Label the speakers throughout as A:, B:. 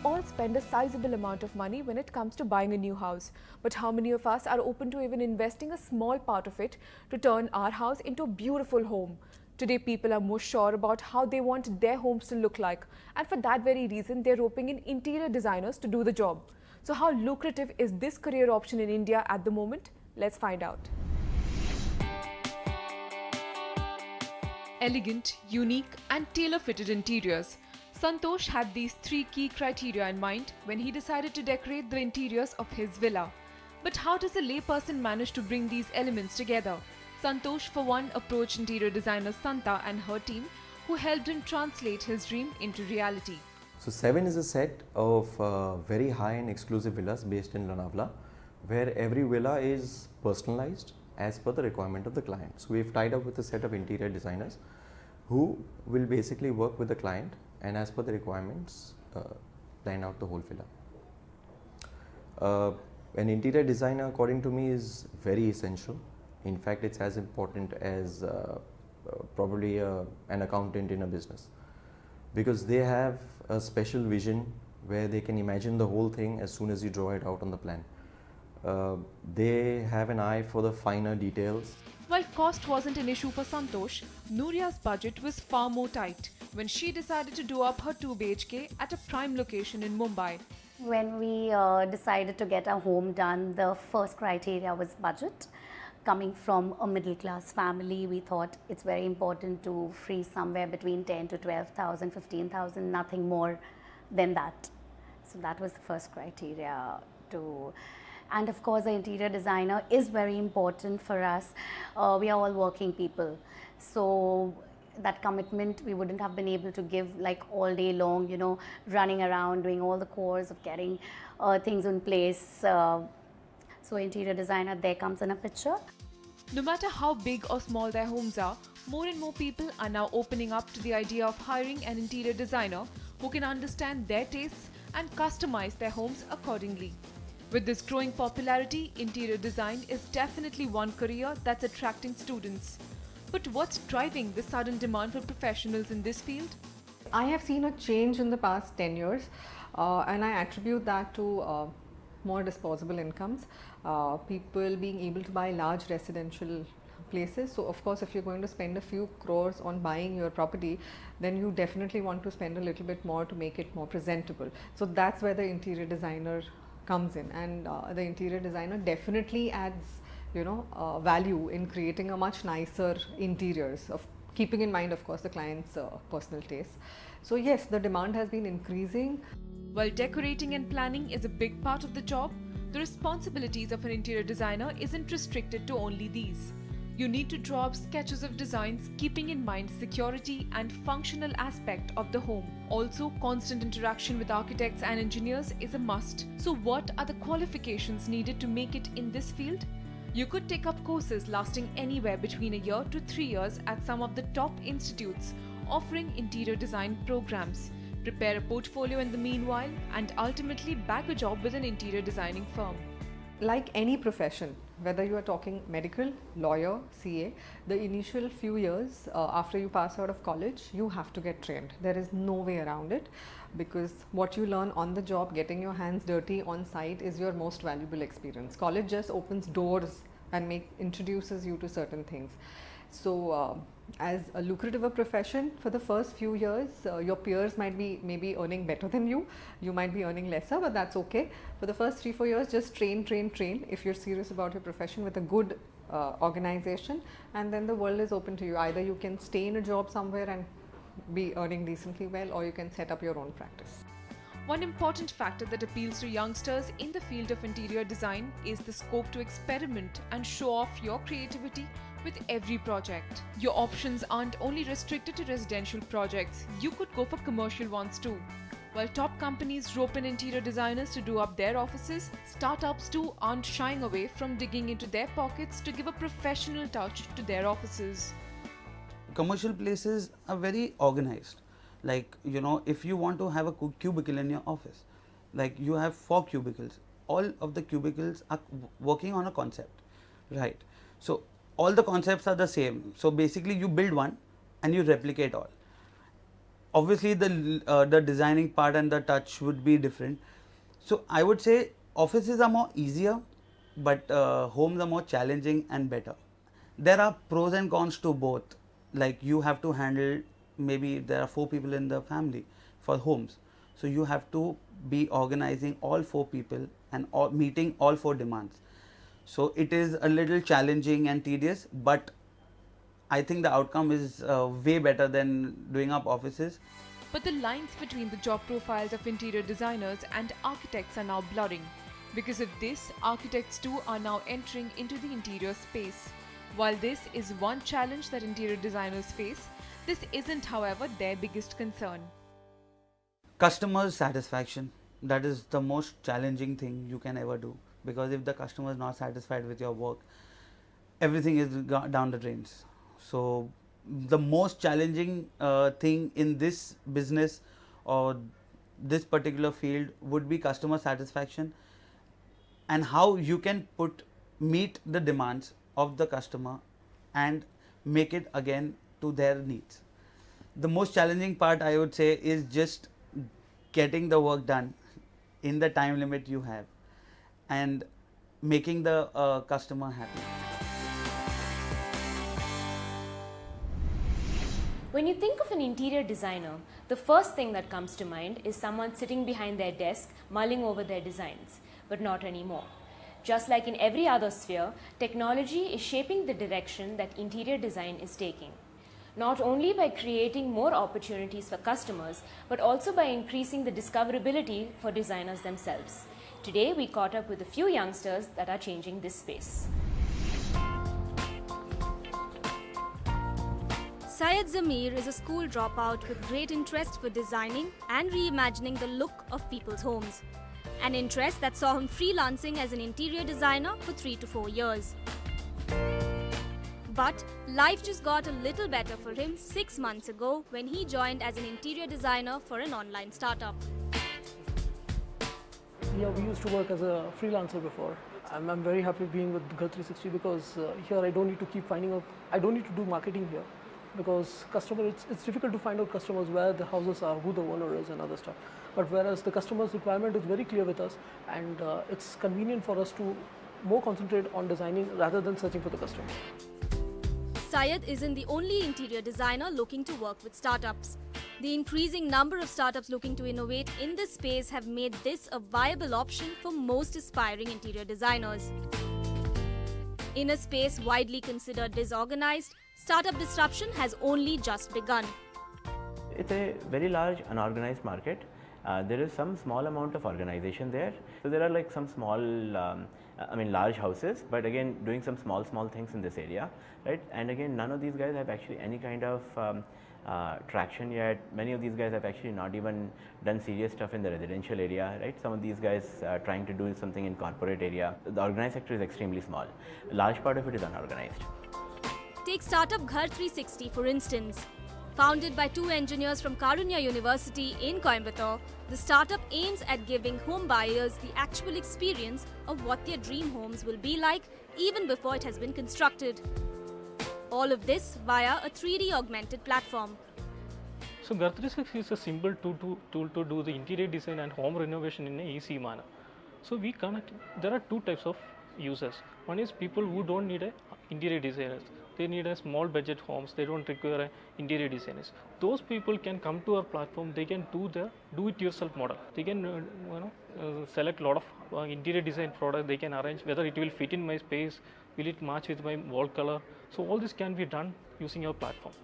A: all spend a sizable amount of money when it comes to buying a new house. But how many of us are open to even investing a small part of it to turn our house into a beautiful home? Today, people are more sure about how they want their homes to look like, and for that very reason, they're roping in interior designers to do the job. So how lucrative is this career option in India at the moment? Let's find out. Elegant, unique and tailor-fitted interiors. Santosh had these three key criteria in mind when he decided to decorate the interiors of his villa. But how does a layperson manage to bring these elements together? Santosh, for one, approached interior designer Santa and her team, who helped him translate his dream into reality.
B: So 7 is a set of very high-end exclusive villas based in Lonavala, where every villa is personalized as per the requirement of the client. So we've tied up with a set of interior designers who will basically work with the client and as per the requirements plan out the whole villa. An interior designer, according to me, is very essential. In fact, it's as important as probably an accountant in a business, because they have a special vision where they can imagine the whole thing as soon as you draw it out on the plan. They have an eye for the finer details.
A: While cost wasn't an issue for Santosh, Nooria's budget was far more tight when she decided to do up her 2 BHK at a prime location in Mumbai.
C: When we decided to get a home done, the first criteria was budget. Coming from a middle class family, we thought it's very important to freeze somewhere between 10 to 12,000, 15,000, nothing more than that. So that was the first criteria to. And of course, the interior designer is very important for us. We are all working people. So that commitment we wouldn't have been able to give like all day long, you know, running around, doing all the chores of getting things in place. So interior designer there comes in a picture.
A: No matter how big or small their homes are, more and more people are now opening up to the idea of hiring an interior designer who can understand their tastes and customize their homes accordingly. With this growing popularity, interior design is definitely one career that's attracting students. But what's driving the sudden demand for professionals in this field?
D: I have seen a change in the past 10 years and I attribute that to more disposable incomes, people being able to buy large residential places. So of course, if you're going to spend a few crores on buying your property, then you definitely want to spend a little bit more to make it more presentable. So that's where the interior designer comes in, and the interior designer definitely adds, you know, value in creating a much nicer interiors, of keeping in mind of course the client's personal taste. So yes, the demand has been increasing.
A: While decorating and planning is a big part of the job, the responsibilities of an interior designer isn't restricted to only these. You need to draw up sketches of designs keeping in mind security and functional aspect of the home. Also, constant interaction with architects and engineers is a must. So what are the qualifications needed to make it in this field? You could take up courses lasting anywhere between a year to 3 years at some of the top institutes offering interior design programs. Prepare a portfolio in the meanwhile and ultimately bag a job with an interior designing firm.
D: Like any profession, whether you are talking medical, lawyer, CA, the initial few years after you pass out of college, you have to get trained. There is no way around it, because what you learn on the job, getting your hands dirty on site, is your most valuable experience. College just opens doors and introduces you to certain things. So as a lucrative a profession, for the first few years, your peers might be maybe earning better than you. You might be earning lesser, but that's okay. For the first 3-4 years, just train if you're serious about your profession with a good organization, and then the world is open to you. Either you can stay in a job somewhere and be earning decently well, or you can set up your own practice.
A: One important factor that appeals to youngsters in the field of interior design is the scope to experiment and show off your creativity with every project. Your options aren't only restricted to residential projects, you could go for commercial ones too. While top companies rope in interior designers to do up their offices, startups too aren't shying away from digging into their pockets to give a professional touch to their offices.
E: Commercial places are very organized. Like, you know, if you want to have a cubicle in your office, like you have 4 cubicles, all of the cubicles are working on a concept, right? So all the concepts are the same. So basically you build one and you replicate all. obviously the designing part and the touch would be different. So I would say offices are more easier, but homes are more challenging and better. There are pros and cons to both. Like you have to handle, maybe there are 4 people in the family for homes, so you have to be organizing all 4 people and meeting all 4 demands. So it is a little challenging and tedious, but I think the outcome is way better than doing up offices.
A: But the lines between the job profiles of interior designers and architects are now blurring. Because of this, architects too are now entering into the interior space. While this is one challenge that interior designers face, this isn't, however, their biggest concern.
E: Customer satisfaction, that is the most challenging thing you can ever do, because if the customer is not satisfied with your work, everything is down the drains. So the most challenging thing in this business or this particular field would be customer satisfaction, and how you can meet the demands of the customer and make it again to their needs. The most challenging part, I would say, is just getting the work done in the time limit you have and making the customer happy.
F: When you think of an interior designer, the first thing that comes to mind is someone sitting behind their desk mulling over their designs, but not anymore. Just like in every other sphere, technology is shaping the direction that interior design is taking. Not only by creating more opportunities for customers, but also by increasing the discoverability for designers themselves. Today, we caught up with a few youngsters that are changing this space.
G: Syed Zamir is a school dropout with great interest for designing and reimagining the look of people's homes. An interest that saw him freelancing as an interior designer for 3 to 4 years. But life just got a little better for him 6 months ago when he joined as an interior designer for an online startup.
H: Yeah, we used to work as a freelancer before. I'm very happy being with Ghar 360 because here I don't need to keep finding out, I don't need to do marketing here because it's difficult to find out customers where the houses are, who the owner is and other stuff. But whereas the customer's requirement is very clear with us and it's convenient for us to more concentrate on designing rather than searching for the customer.
G: Syed isn't the only interior designer looking to work with startups. The increasing number of startups looking to innovate in this space have made this a viable option for most aspiring interior designers. In a space widely considered disorganized, startup disruption has only just begun.
I: It's a very large unorganized market. There is some small amount of organization there. So there are like some small, large houses, but again doing some small things in this area, right? And again, none of these guys have actually any kind of traction yet. Many of these guys have actually not even done serious stuff in the residential area, right? Some of these guys are trying to do something in corporate area. The organized sector is extremely small. A large part of it is unorganized.
G: Take startup Ghar 360 for instance. Founded by 2 engineers from Karunya University in Coimbatore, the startup aims at giving home buyers the actual experience of what their dream homes will be like even before it has been constructed. All of this via a 3D augmented platform.
J: So Ghar 360 is a simple tool to do the interior design and home renovation in an easy manner. So we connect, there are 2 types of users. One is people who don't need an interior designers. They need a small budget homes, they don't require an interior designers. Those people can come to our platform, they can do the do-it-yourself model. They can select a lot of interior design products, they can arrange whether it will fit in my space, will it match with my wall color. So all this can be done using our platform.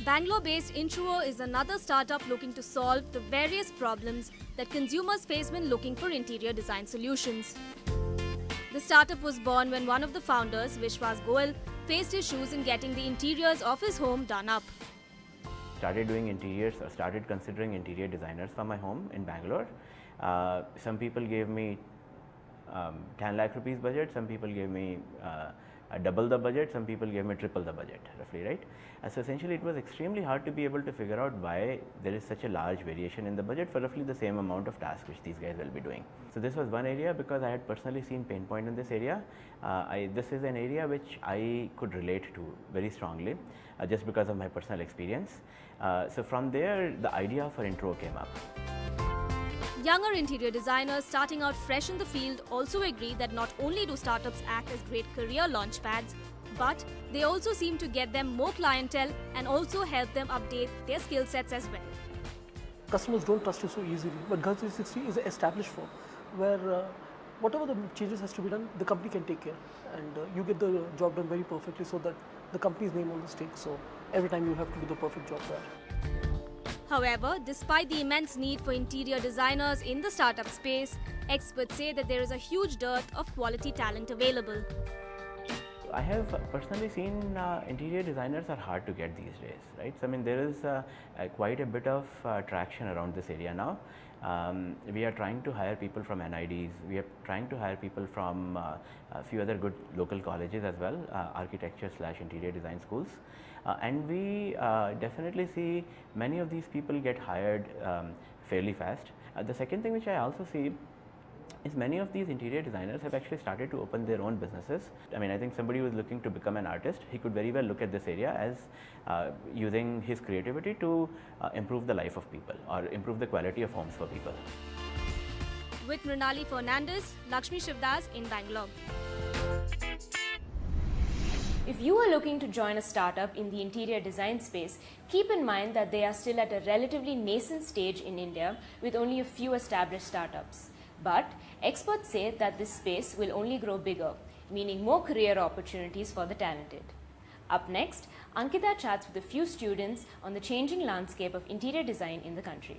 G: Bangalore-based Intruo is another startup looking to solve the various problems that consumers face when looking for interior design solutions. The startup was born when one of the founders, Vishwas Goel, faced issues in getting the interiors of his home done up.
I: Started doing interiors or started considering interior designers for my home in Bangalore. Some people gave me 10 lakh rupees budget, some people gave me double the budget, some people gave me triple the budget roughly, right? So essentially it was extremely hard to be able to figure out why there is such a large variation in the budget for roughly the same amount of tasks which these guys will be doing. So this was one area because I had personally seen pain point in this area. This is an area which I could relate to very strongly just because of my personal experience. So from there the idea for intro came up.
G: Younger interior designers starting out fresh in the field also agree that not only do startups act as great career launchpads, but they also seem to get them more clientele and also help them update their skill sets as well.
H: Customers don't trust you so easily, but Ghar 360 is an established firm where whatever the changes has to be done, the company can take care, and you get the job done very perfectly so that the company's name on the stake. So every time you have to do the perfect job there.
G: However, despite the immense need for interior designers in the startup space, experts say that there is a huge dearth of quality talent available.
I: I have personally seen interior designers are hard to get these days, right? So I mean there is quite a bit of traction around this area now. We are trying to hire people from NIDs, we are trying to hire people from a few other good local colleges as well, architecture/interior design schools. And we definitely see many of these people get hired fairly fast. The second thing which I also see is many of these interior designers have actually started to open their own businesses. I mean, I think somebody who is looking to become an artist, he could very well look at this area as using his creativity to improve the life of people or improve the quality of homes for people.
G: With Mrinali Fernandez, Lakshmi Shivdas in Bangalore.
F: If you are looking to join a startup in the interior design space, keep in mind that they are still at a relatively nascent stage in India with only a few established startups. But experts say that this space will only grow bigger, meaning more career opportunities for the talented. Up next, Ankita chats with a few students on the changing landscape of interior design in the country.